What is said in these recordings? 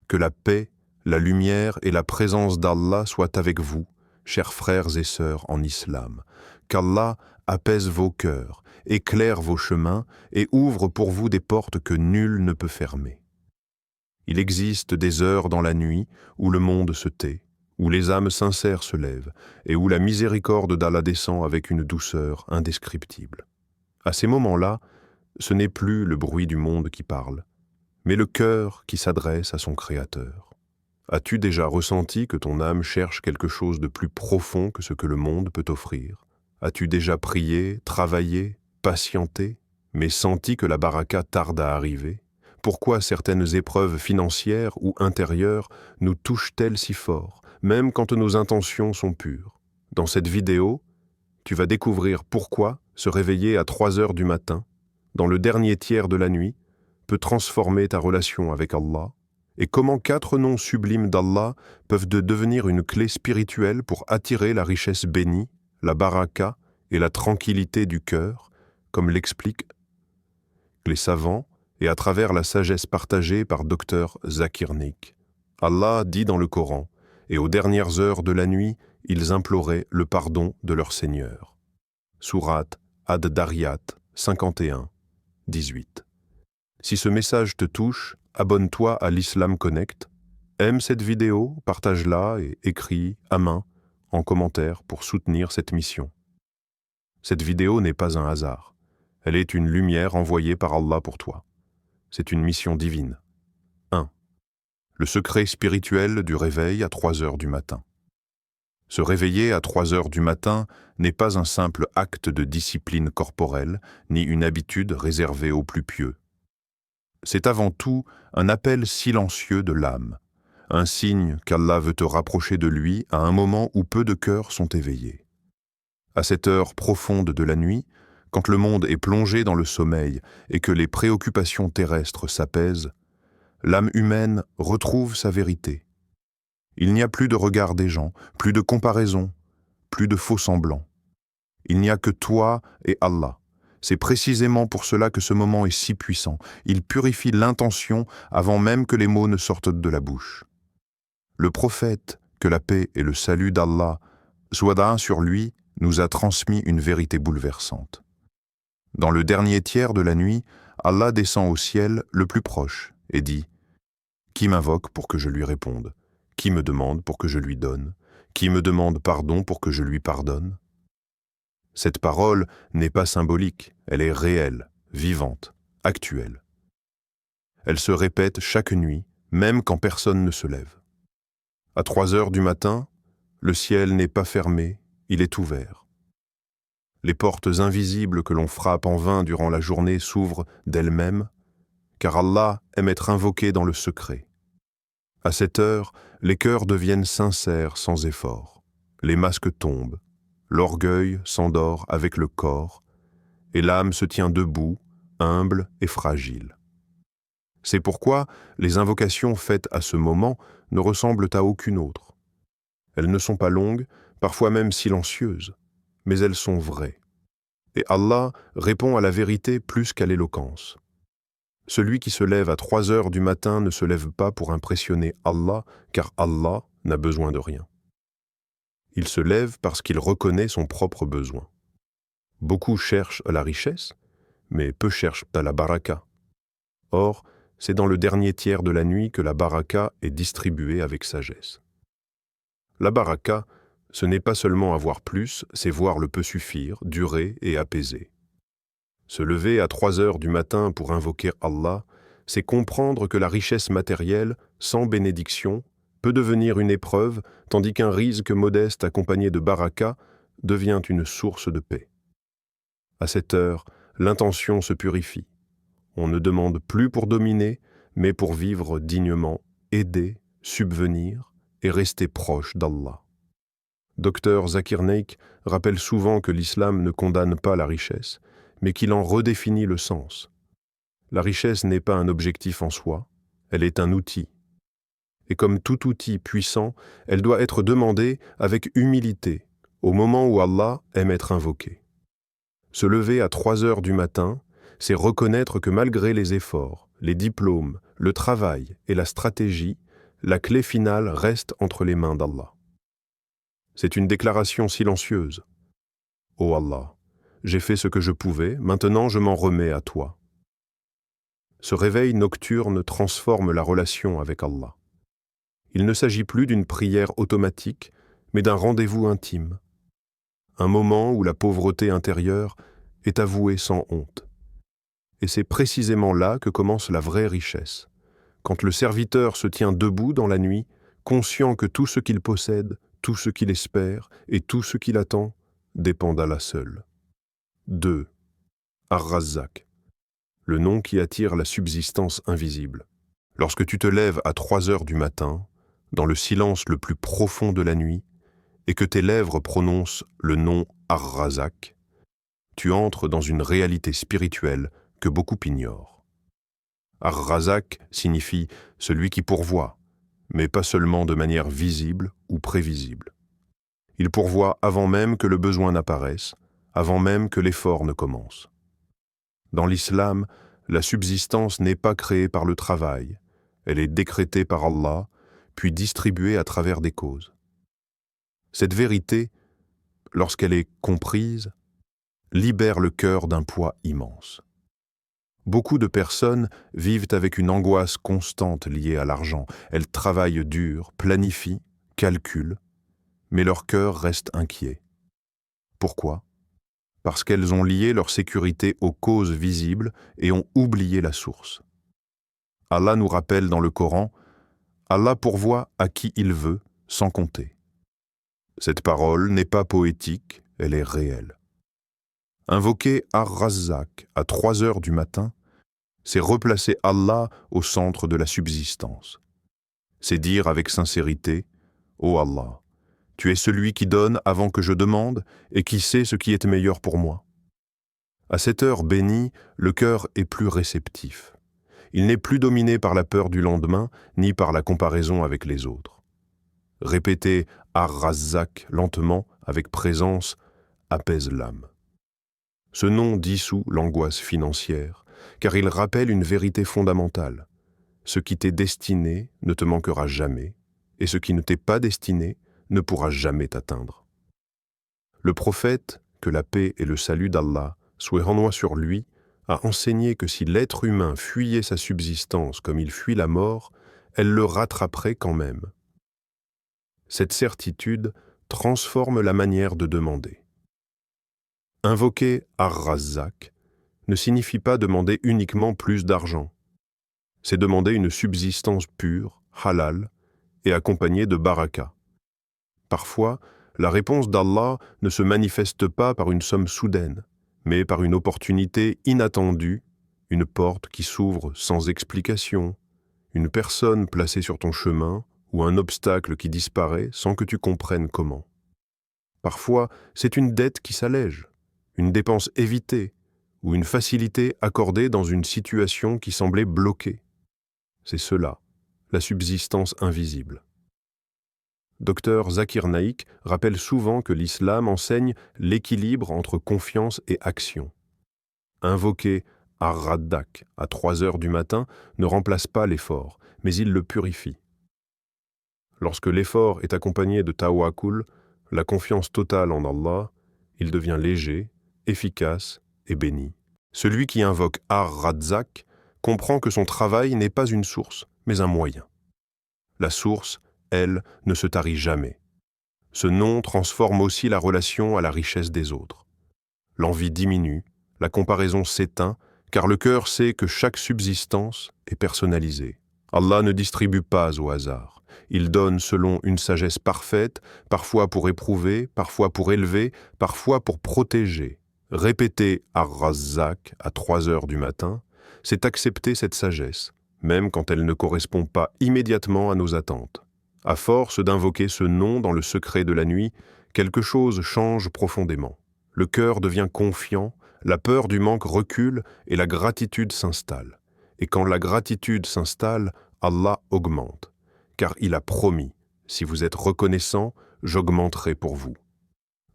Que la paix, la lumière et la présence d'Allah soient avec vous, chers frères et sœurs en islam. Qu'Allah apaise vos cœurs, éclaire vos chemins et ouvre pour vous des portes que nul ne peut fermer. Il existe des heures dans la nuit où le monde se tait, où les âmes sincères se lèvent et où la miséricorde d'Allah descend avec une douceur indescriptible. À ces moments-là, ce n'est plus le bruit du monde qui parle, mais le cœur qui s'adresse à son Créateur. As-tu déjà ressenti que ton âme cherche quelque chose de plus profond que ce que le monde peut offrir? As-tu déjà prié, travaillé, patienté, mais senti que la baraka tarde à arriver? Pourquoi certaines épreuves financières ou intérieures nous touchent-elles si fort, même quand nos intentions sont pures? Dans cette vidéo, tu vas découvrir pourquoi se réveiller à 3 heures du matin, dans le dernier tiers de la nuit, peut transformer ta relation avec Allah, et comment 4 noms sublimes d'Allah peuvent devenir une clé spirituelle pour attirer la richesse bénie, la baraka et la tranquillité du cœur, comme l'expliquent les savants et à travers la sagesse partagée par Dr Zakir Naik. Allah dit dans le Coran, et aux dernières heures de la nuit, ils imploraient le pardon de leur Seigneur. Sourate Ad-Dariyat 51, 18. Si ce message te touche, abonne-toi à l'Islam Connect, aime cette vidéo, partage-la et écris « Amin » en commentaire pour soutenir cette mission. Cette vidéo n'est pas un hasard. Elle est une lumière envoyée par Allah pour toi. C'est une mission divine. 1. Le secret spirituel du réveil à 3 heures du matin. Se réveiller à 3 heures du matin n'est pas un simple acte de discipline corporelle, ni une habitude réservée aux plus pieux. C'est avant tout un appel silencieux de l'âme, un signe qu'Allah veut te rapprocher de lui à un moment où peu de cœurs sont éveillés. À cette heure profonde de la nuit, quand le monde est plongé dans le sommeil et que les préoccupations terrestres s'apaisent, l'âme humaine retrouve sa vérité. Il n'y a plus de regard des gens, plus de comparaison, plus de faux semblants. Il n'y a que toi et Allah. C'est précisément pour cela que ce moment est si puissant. Il purifie l'intention avant même que les mots ne sortent de la bouche. Le prophète, que la paix et le salut d'Allah soient sur lui, nous a transmis une vérité bouleversante. Dans le dernier tiers de la nuit, Allah descend au ciel le plus proche et dit « Qui m'invoque pour que je lui réponde? Qui me demande pour que je lui donne? Qui me demande pardon pour que je lui pardonne ?» Cette parole n'est pas symbolique, elle est réelle, vivante, actuelle. Elle se répète chaque nuit, même quand personne ne se lève. À 3 heures du matin, le ciel n'est pas fermé, il est ouvert. Les portes invisibles que l'on frappe en vain durant la journée s'ouvrent d'elles-mêmes, car Allah aime être invoqué dans le secret. À cette heure, les cœurs deviennent sincères sans effort. Les masques tombent, l'orgueil s'endort avec le corps, et l'âme se tient debout, humble et fragile. C'est pourquoi les invocations faites à ce moment ne ressemblent à aucune autre. Elles ne sont pas longues, parfois même silencieuses, mais elles sont vraies. Et Allah répond à la vérité plus qu'à l'éloquence. Celui qui se lève à 3 heures du matin ne se lève pas pour impressionner Allah, car Allah n'a besoin de rien. Il se lève parce qu'il reconnaît son propre besoin. Beaucoup cherchent à la richesse, mais peu cherchent à la baraka. Or, c'est dans le dernier tiers de la nuit que la baraka est distribuée avec sagesse. La baraka, ce n'est pas seulement avoir plus, c'est voir le peu suffire, durer et apaiser. Se lever à 3 heures du matin pour invoquer Allah, c'est comprendre que la richesse matérielle, sans bénédiction, peut devenir une épreuve, tandis qu'un rizq modeste accompagné de baraka devient une source de paix. À cette heure, l'intention se purifie. On ne demande plus pour dominer, mais pour vivre dignement, aider, subvenir et rester proche d'Allah. Dr Zakir Naik rappelle souvent que l'islam ne condamne pas la richesse, mais qu'il en redéfinit le sens. La richesse n'est pas un objectif en soi, elle est un outil. Et comme tout outil puissant, elle doit être demandée avec humilité, au moment où Allah aime être invoqué. Se lever à 3 heures du matin, c'est reconnaître que malgré les efforts, les diplômes, le travail et la stratégie, la clé finale reste entre les mains d'Allah. C'est une déclaration silencieuse. Ô Allah, j'ai fait ce que je pouvais, maintenant je m'en remets à toi. Ce réveil nocturne transforme la relation avec Allah. Il ne s'agit plus d'une prière automatique, mais d'un rendez-vous intime. Un moment où la pauvreté intérieure est avouée sans honte. Et c'est précisément là que commence la vraie richesse. Quand le serviteur se tient debout dans la nuit, conscient que tout ce qu'il possède, tout ce qu'il espère et tout ce qu'il attend dépend d'Allah seul. 2. Ar-Razzaq, le nom qui attire la subsistance invisible. Lorsque tu te lèves à 3 heures du matin, dans le silence le plus profond de la nuit, et que tes lèvres prononcent le nom Ar-Razzaq, tu entres dans une réalité spirituelle que beaucoup ignorent. Ar-Razzaq signifie celui qui pourvoit, mais pas seulement de manière visible ou prévisible. Il pourvoit avant même que le besoin n'apparaisse, avant même que l'effort ne commence. Dans l'islam, la subsistance n'est pas créée par le travail, elle est décrétée par Allah, puis distribuée à travers des causes. Cette vérité, lorsqu'elle est comprise, libère le cœur d'un poids immense. Beaucoup de personnes vivent avec une angoisse constante liée à l'argent. Elles travaillent dur, planifient, calculent, mais leur cœur reste inquiet. Pourquoi ? Parce qu'elles ont lié leur sécurité aux causes visibles et ont oublié la source. Allah nous rappelle dans le Coran, Allah pourvoit à qui il veut, sans compter. Cette parole n'est pas poétique, elle est réelle. Invoquer Ar-Razzaq à 3 heures du matin, c'est replacer Allah au centre de la subsistance. C'est dire avec sincérité, « Ô Allah, tu es celui qui donne avant que je demande et qui sait ce qui est meilleur pour moi. » À cette heure bénie, le cœur est plus réceptif. Il n'est plus dominé par la peur du lendemain, ni par la comparaison avec les autres. Répéter Ar-Razzaq lentement, avec présence, apaise l'âme. Ce nom dissout l'angoisse financière, car il rappelle une vérité fondamentale. Ce qui t'est destiné ne te manquera jamais, et ce qui ne t'est pas destiné ne pourra jamais t'atteindre. Le prophète, que la paix et le salut d'Allah soient renvoient sur lui, a enseigné que si l'être humain fuyait sa subsistance comme il fuit la mort, elle le rattraperait quand même. Cette certitude transforme la manière de demander. Invoquer Ar-Razzaq ne signifie pas demander uniquement plus d'argent. C'est demander une subsistance pure, halal, et accompagnée de baraka. Parfois, la réponse d'Allah ne se manifeste pas par une somme soudaine, mais par une opportunité inattendue, une porte qui s'ouvre sans explication, une personne placée sur ton chemin ou un obstacle qui disparaît sans que tu comprennes comment. Parfois, c'est une dette qui s'allège, une dépense évitée ou une facilité accordée dans une situation qui semblait bloquée. C'est cela, la subsistance invisible. Dr Zakir Naik rappelle souvent que l'islam enseigne l'équilibre entre confiance et action. Invoquer Ar-Razzaq à 3 heures du matin ne remplace pas l'effort, mais il le purifie. Lorsque l'effort est accompagné de tawakkul, la confiance totale en Allah, il devient léger, efficace et béni. Celui qui invoque Ar-Razzaq comprend que son travail n'est pas une source, mais un moyen. La source, elle, ne se tarit jamais. Ce nom transforme aussi la relation à la richesse des autres. L'envie diminue, la comparaison s'éteint, car le cœur sait que chaque subsistance est personnalisée. Allah ne distribue pas au hasard. Il donne selon une sagesse parfaite, parfois pour éprouver, parfois pour élever, parfois pour protéger. Répéter Ar-Razzaq à 3 heures du matin, c'est accepter cette sagesse, même quand elle ne correspond pas immédiatement à nos attentes. À force d'invoquer ce nom dans le secret de la nuit, quelque chose change profondément. Le cœur devient confiant, la peur du manque recule et la gratitude s'installe. Et quand la gratitude s'installe, Allah augmente, car il a promis, si vous êtes reconnaissant, j'augmenterai pour vous.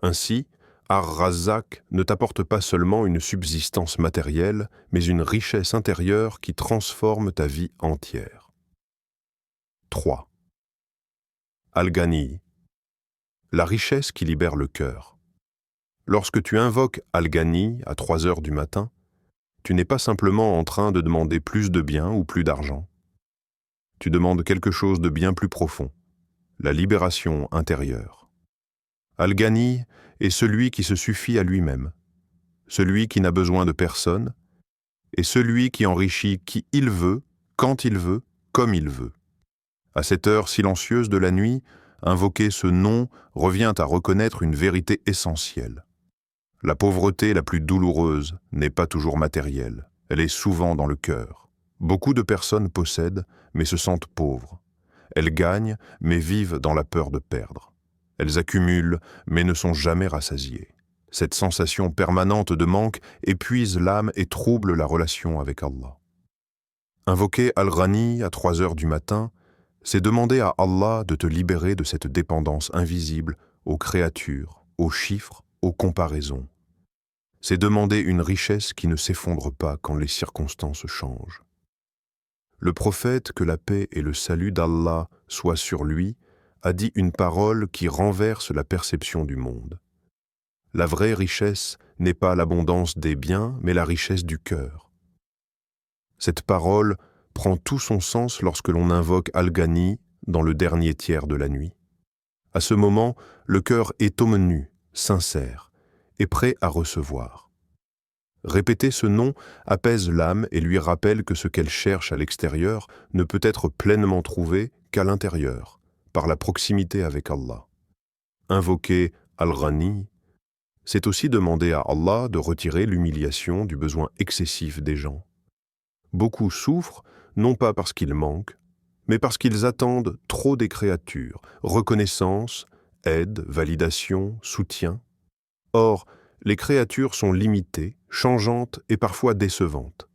Ainsi, Ar-Razzaq ne t'apporte pas seulement une subsistance matérielle, mais une richesse intérieure qui transforme ta vie entière. 3. Al-Ghani, la richesse qui libère le cœur. Lorsque tu invoques Al-Ghani à 3 heures du matin, tu n'es pas simplement en train de demander plus de biens ou plus d'argent. Tu demandes quelque chose de bien plus profond, la libération intérieure. Al-Ghani est celui qui se suffit à lui-même, celui qui n'a besoin de personne, et celui qui enrichit qui il veut, quand il veut, comme il veut. À cette heure silencieuse de la nuit, invoquer ce nom revient à reconnaître une vérité essentielle. La pauvreté la plus douloureuse n'est pas toujours matérielle, elle est souvent dans le cœur. Beaucoup de personnes possèdent, mais se sentent pauvres. Elles gagnent, mais vivent dans la peur de perdre. Elles accumulent, mais ne sont jamais rassasiées. Cette sensation permanente de manque épuise l'âme et trouble la relation avec Allah. Invoquer Al-Ghani à 3 heures du matin, c'est demander à Allah de te libérer de cette dépendance invisible aux créatures, aux chiffres, aux comparaisons. C'est demander une richesse qui ne s'effondre pas quand les circonstances changent. Le prophète, que la paix et le salut d'Allah soient sur lui, a dit une parole qui renverse la perception du monde. La vraie richesse n'est pas l'abondance des biens, mais la richesse du cœur. Cette parole prend tout son sens lorsque l'on invoque Al-Ghani dans le dernier tiers de la nuit. À ce moment, le cœur est homme nu, sincère, et prêt à recevoir. Répéter ce nom apaise l'âme et lui rappelle que ce qu'elle cherche à l'extérieur ne peut être pleinement trouvé qu'à l'intérieur, par la proximité avec Allah. Invoquer Al-Ghani, c'est aussi demander à Allah de retirer l'humiliation du besoin excessif des gens. Beaucoup souffrent, non pas parce qu'ils manquent, mais parce qu'ils attendent trop des créatures, reconnaissance, aide, validation, soutien. Or, les créatures sont limitées, changeantes et parfois décevantes.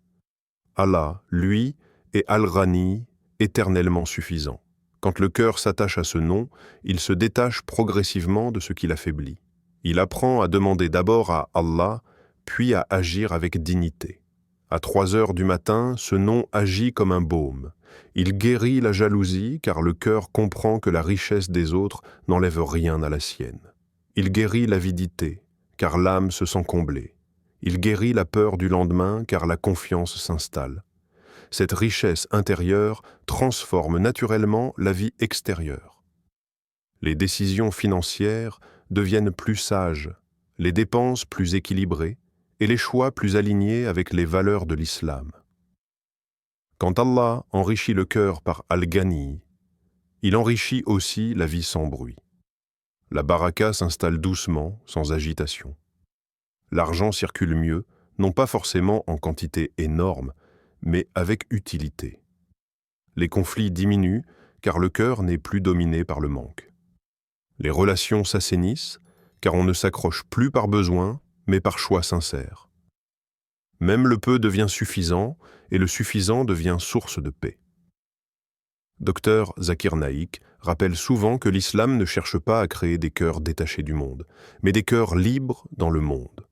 Allah, lui, est Al-Ghani, éternellement suffisant. Quand le cœur s'attache à ce nom, il se détache progressivement de ce qui l'affaiblit. Il apprend à demander d'abord à Allah, puis à agir avec dignité. À 3 heures du matin, ce nom agit comme un baume. Il guérit la jalousie, car le cœur comprend que la richesse des autres n'enlève rien à la sienne. Il guérit l'avidité, car l'âme se sent comblée. Il guérit la peur du lendemain, car la confiance s'installe. Cette richesse intérieure transforme naturellement la vie extérieure. Les décisions financières deviennent plus sages, les dépenses plus équilibrées, et les choix plus alignés avec les valeurs de l'islam. Quand Allah enrichit le cœur par Al-Ghani, il enrichit aussi la vie sans bruit. La baraka s'installe doucement, sans agitation. L'argent circule mieux, non pas forcément en quantité énorme, mais avec utilité. Les conflits diminuent, car le cœur n'est plus dominé par le manque. Les relations s'assainissent, car on ne s'accroche plus par besoin, mais par choix sincère. Même le peu devient suffisant, et le suffisant devient source de paix. Dr Zakir Naik rappelle souvent que l'islam ne cherche pas à créer des cœurs détachés du monde, mais des cœurs libres dans le monde.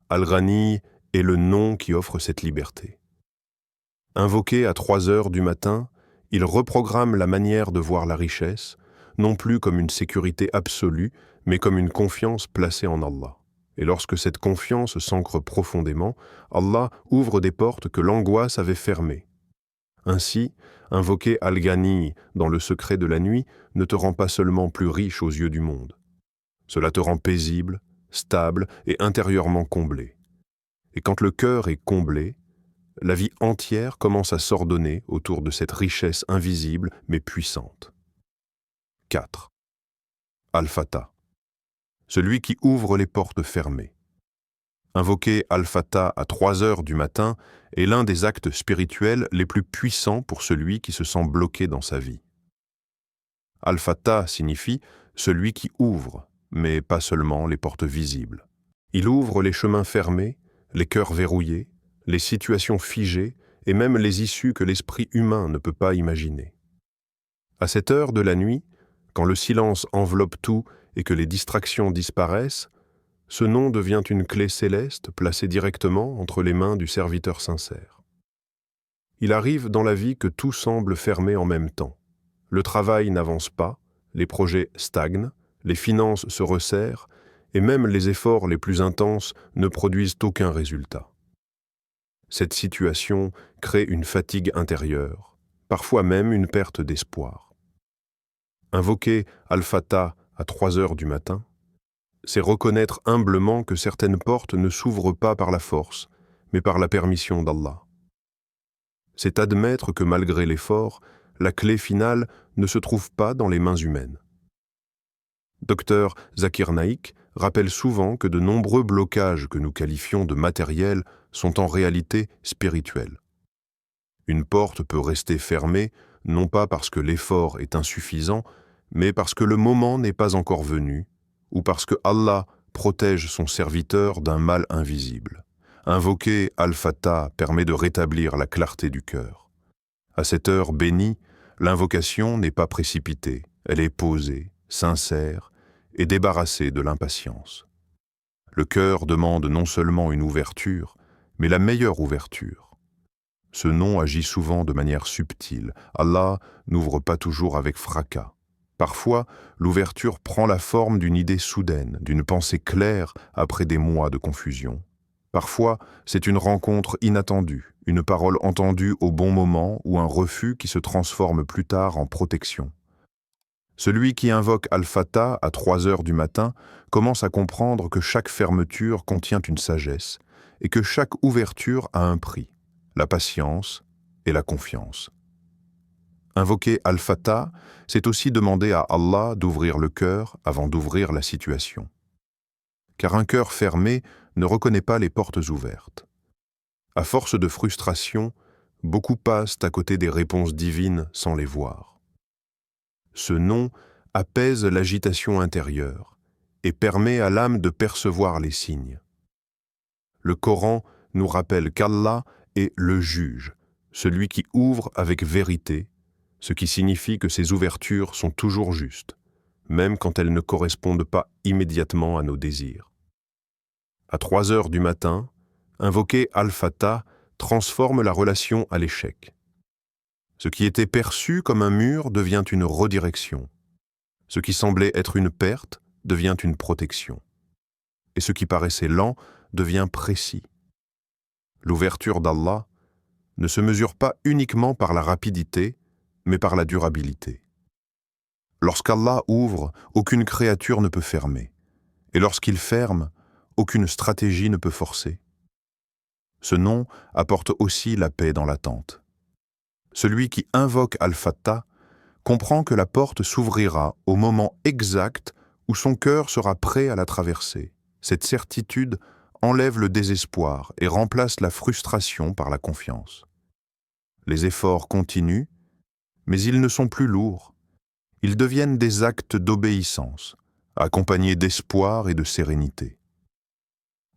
Al-Ghani est le nom qui offre cette liberté. Invoqué à 3 heures du matin, il reprogramme la manière de voir la richesse, non plus comme une sécurité absolue, mais comme une confiance placée en Allah. Et lorsque cette confiance s'ancre profondément, Allah ouvre des portes que l'angoisse avait fermées. Ainsi, invoquer Al-Ghani dans le secret de la nuit ne te rend pas seulement plus riche aux yeux du monde. Cela te rend paisible, stable et intérieurement comblé. Et quand le cœur est comblé, la vie entière commence à s'ordonner autour de cette richesse invisible mais puissante. 4. Al-Fatah, celui qui ouvre les portes fermées. Invoquer Al-Fatah à 3 heures du matin est l'un des actes spirituels les plus puissants pour celui qui se sent bloqué dans sa vie. Al-Fatah signifie celui qui ouvre, mais pas seulement les portes visibles. Il ouvre les chemins fermés, les cœurs verrouillés, les situations figées et même les issues que l'esprit humain ne peut pas imaginer. À cette heure de la nuit, quand le silence enveloppe tout et que les distractions disparaissent, ce nom devient une clé céleste placée directement entre les mains du serviteur sincère. Il arrive dans la vie que tout semble fermé en même temps. Le travail n'avance pas, les projets stagnent, les finances se resserrent, et même les efforts les plus intenses ne produisent aucun résultat. Cette situation crée une fatigue intérieure, parfois même une perte d'espoir. Invoquer Al-Fatah à 3 heures du matin, c'est reconnaître humblement que certaines portes ne s'ouvrent pas par la force, mais par la permission d'Allah. C'est admettre que malgré l'effort, la clé finale ne se trouve pas dans les mains humaines. Dr Zakir Naik rappelle souvent que de nombreux blocages que nous qualifions de matériels sont en réalité spirituels. Une porte peut rester fermée, non pas parce que l'effort est insuffisant, mais parce que le moment n'est pas encore venu, ou parce que Allah protège son serviteur d'un mal invisible. Invoquer Al-Fatah permet de rétablir la clarté du cœur. À cette heure bénie, l'invocation n'est pas précipitée, elle est posée, sincère et débarrassée de l'impatience. Le cœur demande non seulement une ouverture, mais la meilleure ouverture. Ce nom agit souvent de manière subtile. Allah n'ouvre pas toujours avec fracas. Parfois, l'ouverture prend la forme d'une idée soudaine, d'une pensée claire après des mois de confusion. Parfois, c'est une rencontre inattendue, une parole entendue au bon moment ou un refus qui se transforme plus tard en protection. Celui qui invoque Al-Fatah à 3 heures du matin commence à comprendre que chaque fermeture contient une sagesse et que chaque ouverture a un prix, la patience et la confiance. Invoquer Al-Fatah, c'est aussi demander à Allah d'ouvrir le cœur avant d'ouvrir la situation. Car un cœur fermé ne reconnaît pas les portes ouvertes. À force de frustration, beaucoup passent à côté des réponses divines sans les voir. Ce nom apaise l'agitation intérieure et permet à l'âme de percevoir les signes. Le Coran nous rappelle qu'Allah est le juge, celui qui ouvre avec vérité, ce qui signifie que ses ouvertures sont toujours justes, même quand elles ne correspondent pas immédiatement à nos désirs. À 3 heures du matin, invoquer Al-Fatah transforme la relation à l'échec. Ce qui était perçu comme un mur devient une redirection. Ce qui semblait être une perte devient une protection. Et ce qui paraissait lent devient précis. L'ouverture d'Allah ne se mesure pas uniquement par la rapidité, mais par la durabilité. Lorsqu'Allah ouvre, aucune créature ne peut fermer. Et lorsqu'il ferme, aucune stratégie ne peut forcer. Ce nom apporte aussi la paix dans l'attente. Celui qui invoque Al-Fatah comprend que la porte s'ouvrira au moment exact où son cœur sera prêt à la traverser. Cette certitude enlève le désespoir et remplace la frustration par la confiance. Les efforts continuent, mais ils ne sont plus lourds. Ils deviennent des actes d'obéissance, accompagnés d'espoir et de sérénité.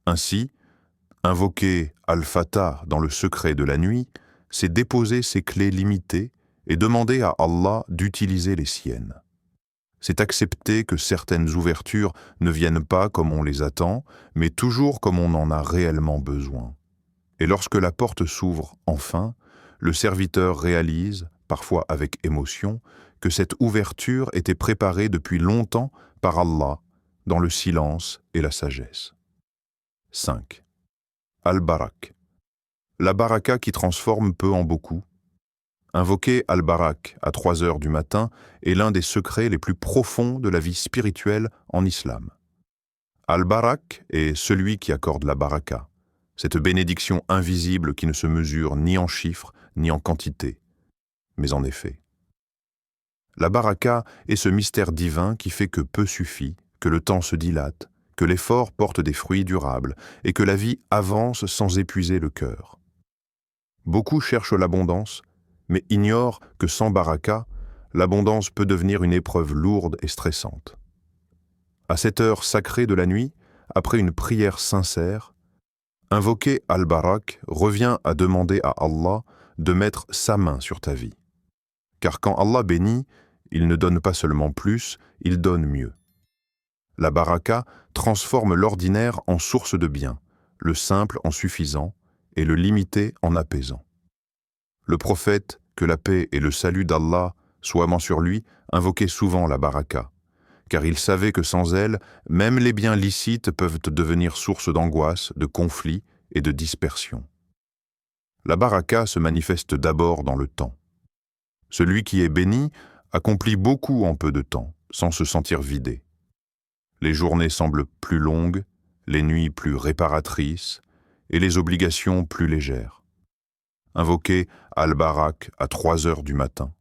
Ainsi, invoquer Al-Fatah dans le secret de la nuit, c'est déposer ses clés limitées et demander à Allah d'utiliser les siennes. C'est accepter que certaines ouvertures ne viennent pas comme on les attend, mais toujours comme on en a réellement besoin. Et lorsque la porte s'ouvre enfin, le serviteur réalise, parfois avec émotion, que cette ouverture était préparée depuis longtemps par Allah, dans le silence et la sagesse. 5. Al-Barak. La baraka qui transforme peu en beaucoup. Invoquer Al-Barak à 3 heures du matin est l'un des secrets les plus profonds de la vie spirituelle en islam. Al-Barak est celui qui accorde la baraka, cette bénédiction invisible qui ne se mesure ni en chiffres ni en quantité, mais en effet. La baraka est ce mystère divin qui fait que peu suffit, que le temps se dilate, que l'effort porte des fruits durables et que la vie avance sans épuiser le cœur. Beaucoup cherchent l'abondance, mais ignorent que sans baraka, l'abondance peut devenir une épreuve lourde et stressante. À cette heure sacrée de la nuit, après une prière sincère, invoquer Al-Barak revient à demander à Allah de mettre sa main sur ta vie. Car quand Allah bénit, il ne donne pas seulement plus, il donne mieux. La baraka transforme l'ordinaire en source de bien, le simple en suffisant et le limité en apaisant. Le prophète, que la paix et le salut d'Allah Soiement sur lui, invoquait souvent la baraka, car il savait que sans elle, même les biens licites peuvent devenir source d'angoisse, de conflits et de dispersion. La baraka se manifeste d'abord dans le temps. Celui qui est béni accomplit beaucoup en peu de temps, sans se sentir vidé. Les journées semblent plus longues, les nuits plus réparatrices et les obligations plus légères. Invoquer Al-Barak à 3 heures du matin,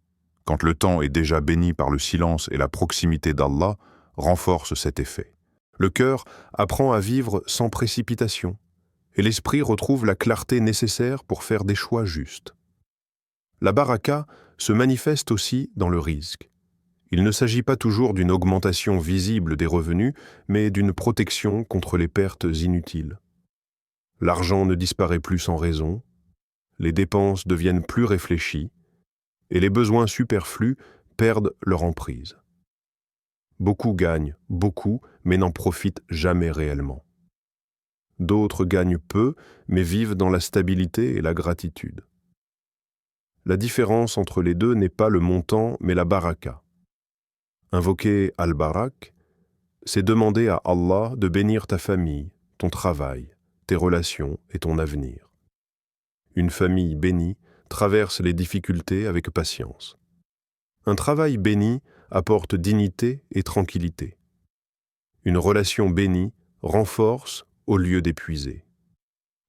quand le temps est déjà béni par le silence et la proximité d'Allah, renforce cet effet. Le cœur apprend à vivre sans précipitation, et l'esprit retrouve la clarté nécessaire pour faire des choix justes. La baraka se manifeste aussi dans le rizq. Il ne s'agit pas toujours d'une augmentation visible des revenus, mais d'une protection contre les pertes inutiles. L'argent ne disparaît plus sans raison, les dépenses deviennent plus réfléchies, et les besoins superflus perdent leur emprise. Beaucoup gagnent beaucoup, mais n'en profitent jamais réellement. D'autres gagnent peu, mais vivent dans la stabilité et la gratitude. La différence entre les deux n'est pas le montant, mais la baraka. Invoquer Al-Barak, c'est demander à Allah de bénir ta famille, ton travail, tes relations et ton avenir. Une famille bénie traverse les difficultés avec patience. Un travail béni apporte dignité et tranquillité. Une relation bénie renforce au lieu d'épuiser.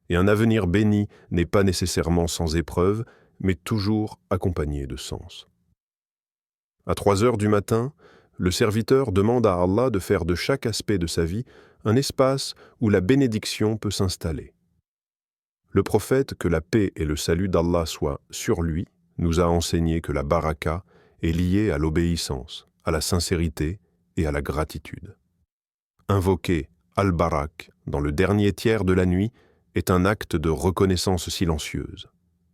Et un avenir béni n'est pas nécessairement sans épreuve, mais toujours accompagné de sens. À 3 heures du matin, le serviteur demande à Allah de faire de chaque aspect de sa vie un espace où la bénédiction peut s'installer. Le prophète, que la paix et le salut d'Allah soient sur lui, nous a enseigné que la baraka est liée à l'obéissance, à la sincérité et à la gratitude. Invoquer Al-Barak dans le dernier tiers de la nuit est un acte de reconnaissance silencieuse.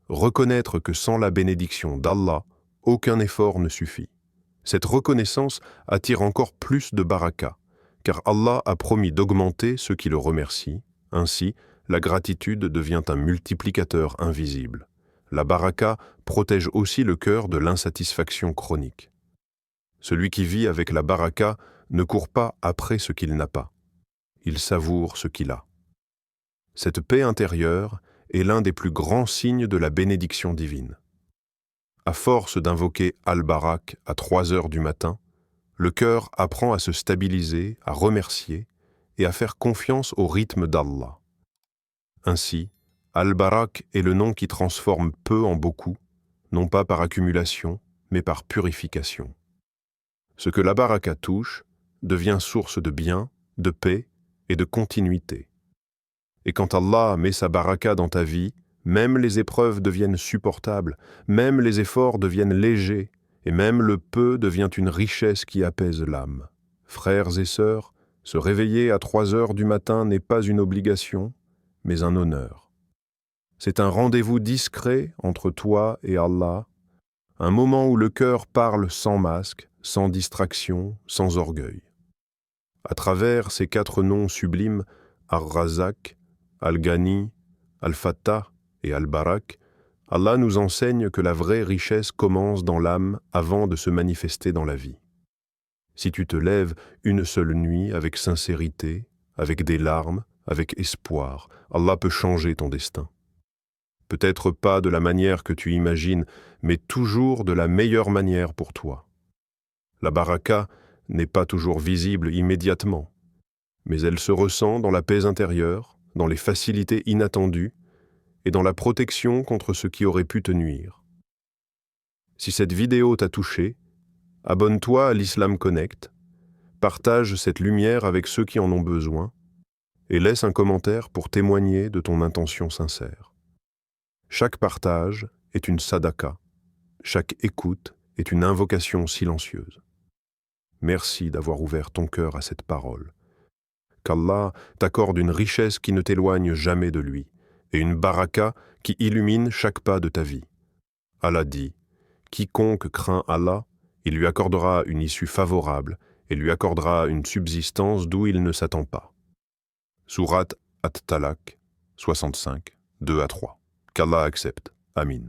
Reconnaître que sans la bénédiction d'Allah, aucun effort ne suffit. Cette reconnaissance attire encore plus de baraka, car Allah a promis d'augmenter ceux qui le remercient. Ainsi, la gratitude devient un multiplicateur invisible. La baraka protège aussi le cœur de l'insatisfaction chronique. Celui qui vit avec la baraka ne court pas après ce qu'il n'a pas. Il savoure ce qu'il a. Cette paix intérieure est l'un des plus grands signes de la bénédiction divine. À force d'invoquer Al-Barak à 3 heures du matin, le cœur apprend à se stabiliser, à remercier et à faire confiance au rythme d'Allah. Ainsi, Al-Barak est le nom qui transforme peu en beaucoup, non pas par accumulation, mais par purification. Ce que la baraka touche devient source de bien, de paix et de continuité. Et quand Allah met sa baraka dans ta vie, même les épreuves deviennent supportables, même les efforts deviennent légers, et même le peu devient une richesse qui apaise l'âme. Frères et sœurs, se réveiller à 3 heures du matin n'est pas une obligation, mais un honneur. C'est un rendez-vous discret entre toi et Allah, un moment où le cœur parle sans masque, sans distraction, sans orgueil. À travers ces 4 noms sublimes, Ar-Razak, Al-Ghani, Al-Fattah et Al-Barak, Allah nous enseigne que la vraie richesse commence dans l'âme avant de se manifester dans la vie. Si tu te lèves une seule nuit avec sincérité, avec des larmes, avec espoir, Allah peut changer ton destin. Peut-être pas de la manière que tu imagines, mais toujours de la meilleure manière pour toi. La baraka n'est pas toujours visible immédiatement, mais elle se ressent dans la paix intérieure, dans les facilités inattendues et dans la protection contre ce qui aurait pu te nuire. Si cette vidéo t'a touché, abonne-toi à l'Islam Connect, partage cette lumière avec ceux qui en ont besoin et laisse un commentaire pour témoigner de ton intention sincère. Chaque partage est une sadaka, chaque écoute est une invocation silencieuse. Merci d'avoir ouvert ton cœur à cette parole. Qu'Allah t'accorde une richesse qui ne t'éloigne jamais de lui, et une baraka qui illumine chaque pas de ta vie. Allah dit, « Quiconque craint Allah, il lui accordera une issue favorable et lui accordera une subsistance d'où il ne s'attend pas. » Sourate At-Talaq, 65, 2 à 3. Qu'Allah accepte. Amin.